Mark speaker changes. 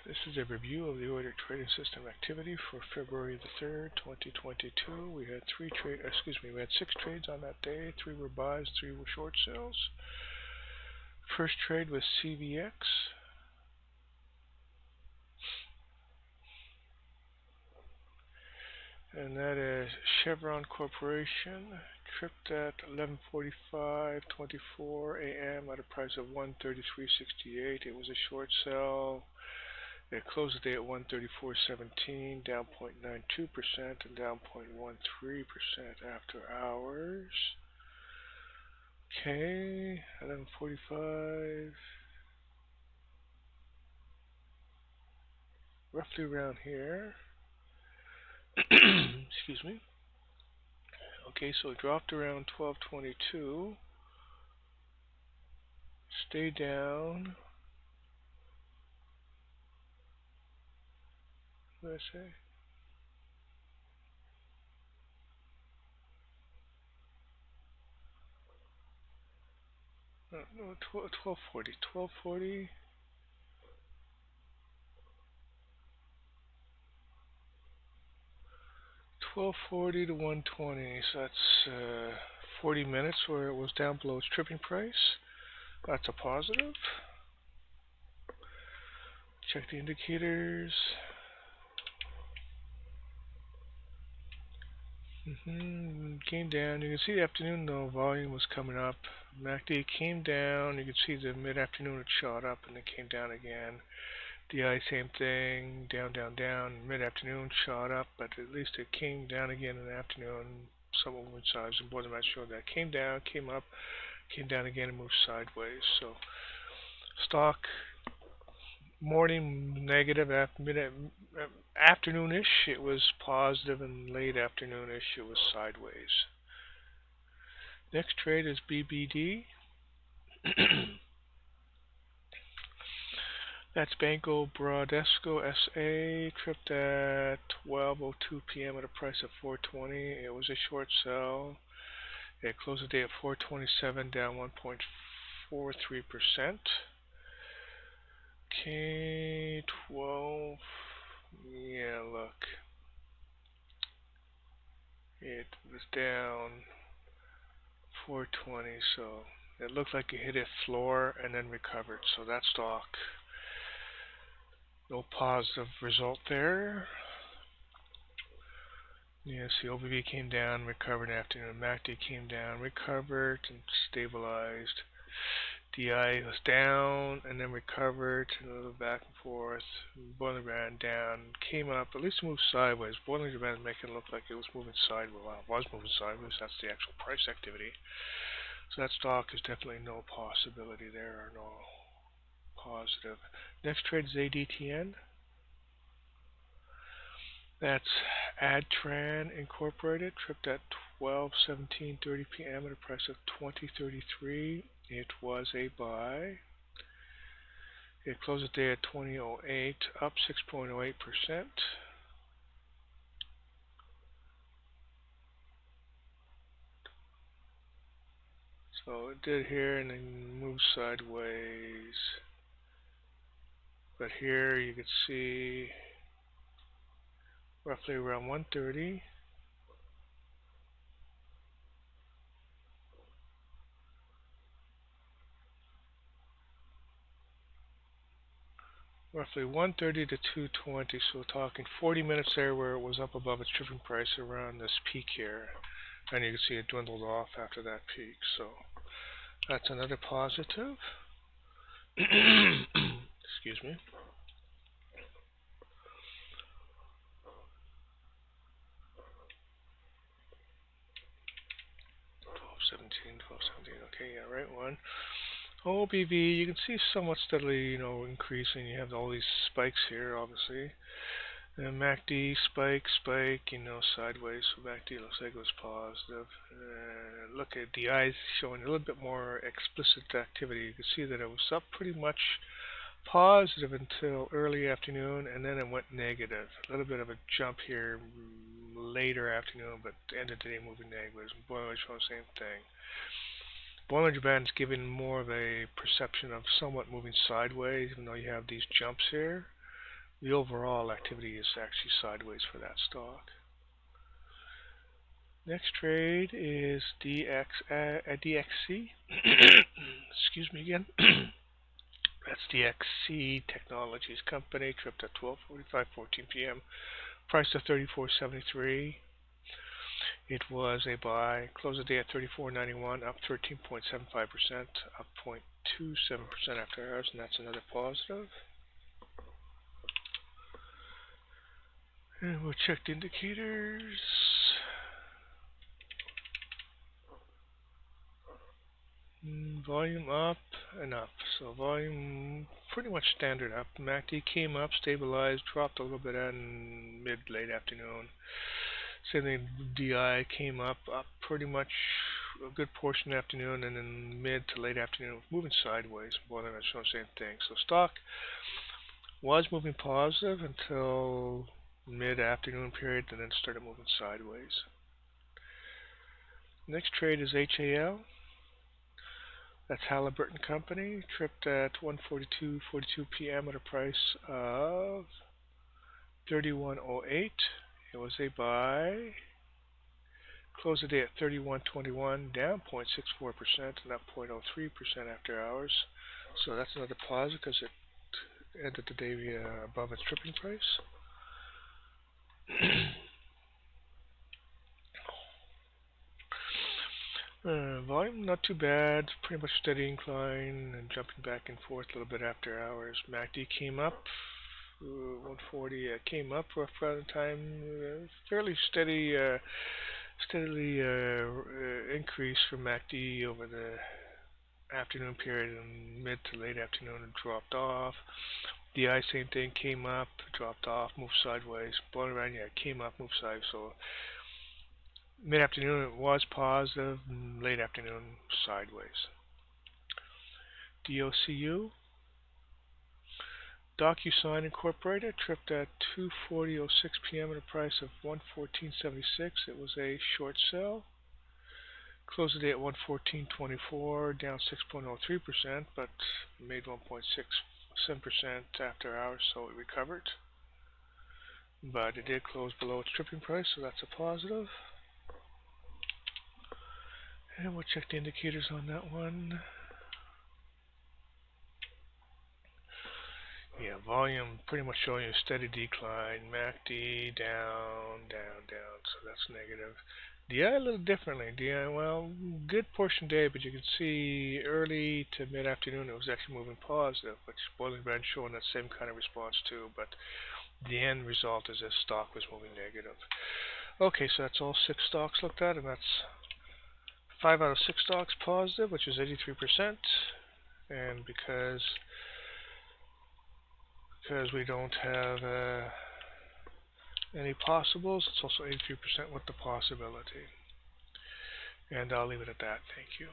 Speaker 1: This is a review of the order trading system activity for February the 3rd, 2022. We had 6 trades on that day. 3 were buys, 3 were short sales. First trade was CVX. And that is Chevron Corporation, tripped at 11:45:24 a.m. at a price of 133.68. It was a short sell. It closed the day at 134.17, down 0.92% and down 0.13% after hours. Okay, 11:45, roughly around here. Excuse me. Okay, so it dropped around 12:22. Stay down. What did I say? No, 12:40. 12:40. 12:40 to 120. So that's 40 minutes where it was down below its tripping price. That's a positive. Check the indicators. Came down. You can see the afternoon though volume was coming up. MACD came down. You can see the mid-afternoon it shot up and it came down again. DI same thing, down, down, down. Mid-afternoon shot up, but at least it came down again in the afternoon. Somewhat moving sides, and more than that showed that came down, came up, came down again, and moved sideways. So stock morning negative, afternoonish it was positive, and late afternoonish it was sideways. Next trade is BBD. That's Banco Bradesco SA, tripped at 12:02 p.m. at a price of 420. It was a short sell. It closed the day at 427, down 1.43%. Okay, 12. Yeah, look. It was down 420, so it looked like it hit a floor and then recovered. So that stock, no positive result there. Yes, the OBV came down, recovered afternoon. MACD came down, recovered, and stabilized. DI was down and then recovered, a little back and forth. Bollinger Band down, came up, at least moved sideways. Bollinger Band making it look like it was moving sideways. Well, it was moving sideways. That's the actual price activity. So that stock is definitely no possibility there, or no positive. Next trade is ADTN. That's ADTN Incorporated, tripped at 12:17:30 p.m. at a price of 20.33. It was a buy. It closed the day at 20.08, up 6.08%. So it did here and then moved sideways. But here you can see roughly around 130. Roughly 130 to 220, so we're talking 40 minutes there where it was up above its tripping price around this peak here. And you can see it dwindled off after that peak, so that's another positive. Excuse me. 12:17, okay, yeah, right one. OBV, you can see somewhat steadily, increasing. You have all these spikes here, obviously. And MACD, spike, sideways. So MACD looks like it was positive. Look at the eyes showing a little bit more explicit activity. You can see that it was up pretty much positive until early afternoon, and then it went negative. A little bit of a jump here later afternoon, but ended the day moving negative. Bollinger showing the same thing. Bollinger Band is giving more of a perception of somewhat moving sideways, even though you have these jumps here. the overall activity is actually sideways for that stock. Next trade is DXC. Excuse me again. That's DXC Technologies Company, tripped at 12:45, 14 p.m. Price of 34.73. It was a buy. Close the day at 34.91, up 13.75%, up 0.27% after hours, and that's another positive. And we'll check the indicators. Volume up and up. So volume pretty much standard up. MACD came up, stabilized, dropped a little bit in mid-late afternoon. Same thing, DI came up pretty much a good portion of the afternoon, and then mid to late afternoon, moving sideways. More than I show the same thing. So stock was moving positive until mid-afternoon period, and then started moving sideways. Next trade is HAL. That's Halliburton Company, tripped at 1:42 p.m. at a price of 31.08. It was a buy. Closed the day at 31.21, down 0.64% and up 0.03% after hours. So that's another positive because it ended the day above its tripping price. Volume not too bad, pretty much steady incline and jumping back and forth a little bit after hours. MACD came up, 140 came up for a time, fairly steadily increase from MACD over the afternoon period, and mid to late afternoon and dropped off. DI same thing, came up, dropped off, moved sideways. Blown around, yeah, came up, moved sideways. So mid-afternoon it was positive, late afternoon sideways. DOCU, DocuSign Incorporated, tripped at 2:40:06 p.m. at a price of 114.76. It was a short sell. Closed the day at 114.24, down 6.03%, but made 1.67% after hours, so it recovered. But it did close below its tripping price, so that's a positive. And we'll check the indicators on that one. Yeah, volume pretty much showing a steady decline. MACD down, so that's negative. DI a little differently. DI, well, good portion day, but you can see early to mid-afternoon it was actually moving positive, which Boiling Brand showing that same kind of response too, but the end result is this stock was moving negative. Okay, so that's all 6 stocks looked at, and that's 5 out of 6 stocks positive, which is 83%, and because we don't have any possibles, it's also 83% with the possibility. And I'll leave it at that. Thank you.